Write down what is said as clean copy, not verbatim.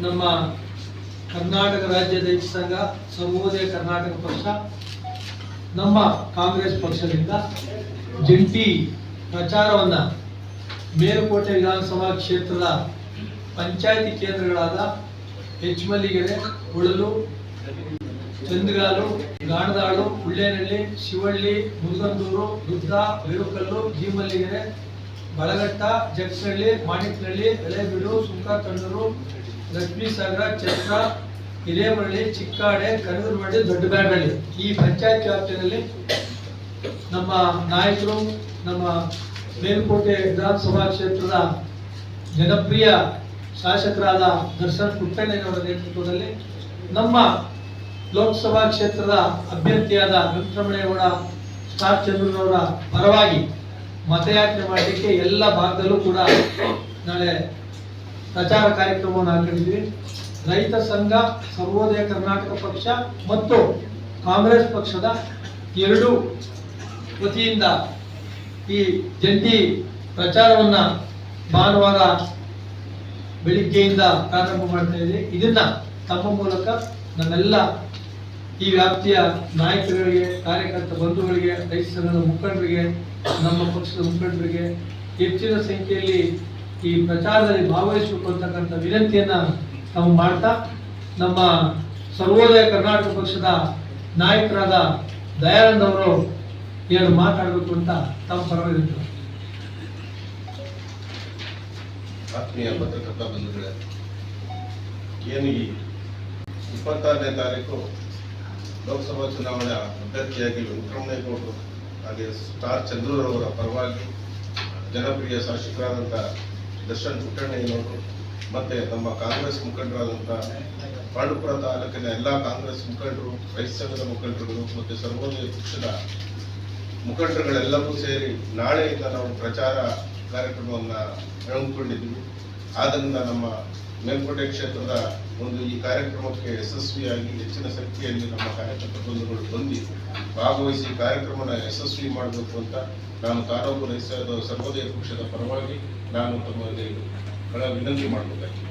ನಮ್ಮ ಕರ್ನಾಟಕ ರಾಜ್ಯ ರೈತ ಸಂಘ ಸರ್ವೋದಯ ಕರ್ನಾಟಕ ಪಕ್ಷ ನಮ್ಮ ಕಾಂಗ್ರೆಸ್ ಪಕ್ಷದಿಂದ ಜಂಟಿ ಪ್ರಚಾರವನ್ನು ಮೇಲುಕೋಟೆ ವಿಧಾನಸಭಾ ಕ್ಷೇತ್ರದ ಪಂಚಾಯಿತಿ ಕೇಂದ್ರಗಳಾದ ಹೆಚ್ಚಮಲ್ಲಿಗೆರೆ, ಹೊಳಲು, ಚಂದಗಾಲು, ಗಾಣದಾಳು, ಉಳ್ಳೇನಹಳ್ಳಿ, ಶಿವಳ್ಳಿ, ಮುರುಗಂದೂರು, ರುದ್ರ, ಬೇರುಕಲ್ಲು, ಜೀಮಲ್ಲಿಗೆರೆ, ಬಳಘಟ್ಟ, ಜಗ್ಸಹಳ್ಳಿ, ಮಾಣಿಕ್ನಹಳ್ಳಿ, ಹಳೇಬೀಡು, ಸುಂಕತಣ್ಣೂರು, ಲಕ್ಷ್ಮೀಸಾಗರ, ಛತ್ರ, ಹಿರೇಮರಳಿ, ಚಿಕ್ಕಾಡೆ, ಕನಗರಮಳ್ಳಿ, ದೊಡ್ಡಬ್ಯಾಡಹಳ್ಳಿ ಈ ಪಂಚಾಯತ್ ವ್ಯಾಪ್ತಿಯಲ್ಲಿ ನಮ್ಮ ನಾಯಕರು, ನಮ್ಮ ಮೇಲುಕೋಟೆ ವಿಧಾನಸಭಾ ಕ್ಷೇತ್ರದ ಜನಪ್ರಿಯ ಶಾಸಕರಾದ ದರ್ಶನ್ ಪುಟ್ಟಣ್ಣನವರ ನೇತೃತ್ವದಲ್ಲಿ ನಮ್ಮ ಲೋಕಸಭಾ ಕ್ಷೇತ್ರದ ಅಭ್ಯರ್ಥಿಯಾದ ವೆಂಕಟರಮಣೇಗೌಡ ಸ್ಟಾರ್ ಚಂದ್ರನವರ ಪರವಾಗಿ ಮತಯಾಚನೆ ಮಾಡಲಿಕ್ಕೆ ಎಲ್ಲ ಭಾಗದಲ್ಲೂ ಕೂಡ ನಾಳೆ ಪ್ರಚಾರ ಕಾರ್ಯಕ್ರಮವನ್ನು ಹಾಕೊಂಡಿದ್ವಿ. ರೈತ ಸಂಘ, ಸರ್ವೋದಯ ಕರ್ನಾಟಕ ಪಕ್ಷ ಮತ್ತು ಕಾಂಗ್ರೆಸ್ ಪಕ್ಷದ ಎರಡೂ ವತಿಯಿಂದ ಈ ಜಂಟಿ ಪ್ರಚಾರವನ್ನ ಭಾನುವಾರ ಬೆಳಿಗ್ಗೆಯಿಂದ ಪ್ರಾರಂಭ ಮಾಡ್ತಾ ಇದ್ದೀವಿ. ಇದನ್ನ ತಮ್ಮ ಮೂಲಕ ನಮ್ಮೆಲ್ಲ ಈ ವ್ಯಾಪ್ತಿಯ ನಾಯಕರುಗಳಿಗೆ, ಕಾರ್ಯಕರ್ತ ಬಂಧುಗಳಿಗೆ, ರೈತ ಸಂಘದ ಮುಖಂಡರಿಗೆ, ನಮ್ಮ ಪಕ್ಷದ ಮುಖಂಡರಿಗೆ ಹೆಚ್ಚಿನ ಸಂಖ್ಯೆಯಲ್ಲಿ ಈ ಪ್ರಚಾರದಲ್ಲಿ ಭಾಗವಹಿಸಬೇಕು ಅಂತಕ್ಕಂಥ ವಿನಂತಿಯನ್ನ ನಾವು ಮಾಡ್ತಾ, ನಮ್ಮ ಸರ್ವೋದಯ ಕರ್ನಾಟಕ ಪಕ್ಷದ ನಾಯಕರಾದ ದಯಾನಂದ್ ಅವರು ಏನು ಮಾತಾಡಬೇಕು ಅಂತ ತಮ್ಮ ಪರವಾಗಿ. ಆತ್ಮೀಯ ಪತ್ರಕರ್ತ ಬಂಧುಗಳೇ, ಏನು ಈ 26ನೇ ತಾರೀಕು ಲೋಕಸಭಾ ಚುನಾವಣೆ ಅಭ್ಯರ್ಥಿಯಾಗಿ ವೆಂಕಟರಮಣೇಗೌಡರು ಹಾಗೆ ಸ್ಟಾರ್ ಚಂದ್ರರವರ ಪರವಾಗಿ ಜನಪ್ರಿಯ ಶಾಸಕರಾದಂಥ ದರ್ಶನ್ ಪುಟ್ಟಣ್ಣಯ್ಯನವರು ಮತ್ತು ನಮ್ಮ ಕಾಂಗ್ರೆಸ್ ಮುಖಂಡರಾದಂಥ ಪಾಂಡುಪುರ ತಾಲೂಕಿನ ಎಲ್ಲ ಕಾಂಗ್ರೆಸ್ ಮುಖಂಡರು, ರೈತ ಸಂಘದ ಮುಖಂಡರುಗಳು ಮತ್ತು ಸರ್ವೋದಯ ಪಕ್ಷದ ಮುಖಂಡರುಗಳೆಲ್ಲರೂ ಸೇರಿ ನಾಳೆಯಿಂದ ನಾವು ಪ್ರಚಾರ ಕಾರ್ಯಕ್ರಮವನ್ನು ಹಮ್ಮಿಕೊಂಡಿದ್ದೀವಿ. ಆದ್ದರಿಂದ ನಮ್ಮ ಮೇಲುಕೋಟೆ ಕ್ಷೇತ್ರದ ಒಂದು ಈ ಕಾರ್ಯಕ್ರಮಕ್ಕೆ ಯಶಸ್ವಿಯಾಗಿ ಹೆಚ್ಚಿನ ಸಂಖ್ಯೆಯಲ್ಲಿ ನಮ್ಮ ಕಾರ್ಯಕರ್ತ ಬಂಧುಗಳು ಬಂದು ಭಾಗವಹಿಸಿ ಕಾರ್ಯಕ್ರಮನ ಯಶಸ್ವಿ ಮಾಡಬೇಕು ಅಂತ ನಾನು ತಾಲೂಕು ರೈತ ಸರ್ವೋದಯ ಪಕ್ಷದ ಪರವಾಗಿ ನಾನು ತಮಗೆ ವಿನಂತಿ ಮಾಡಬೇಕಾಗಿದೆ.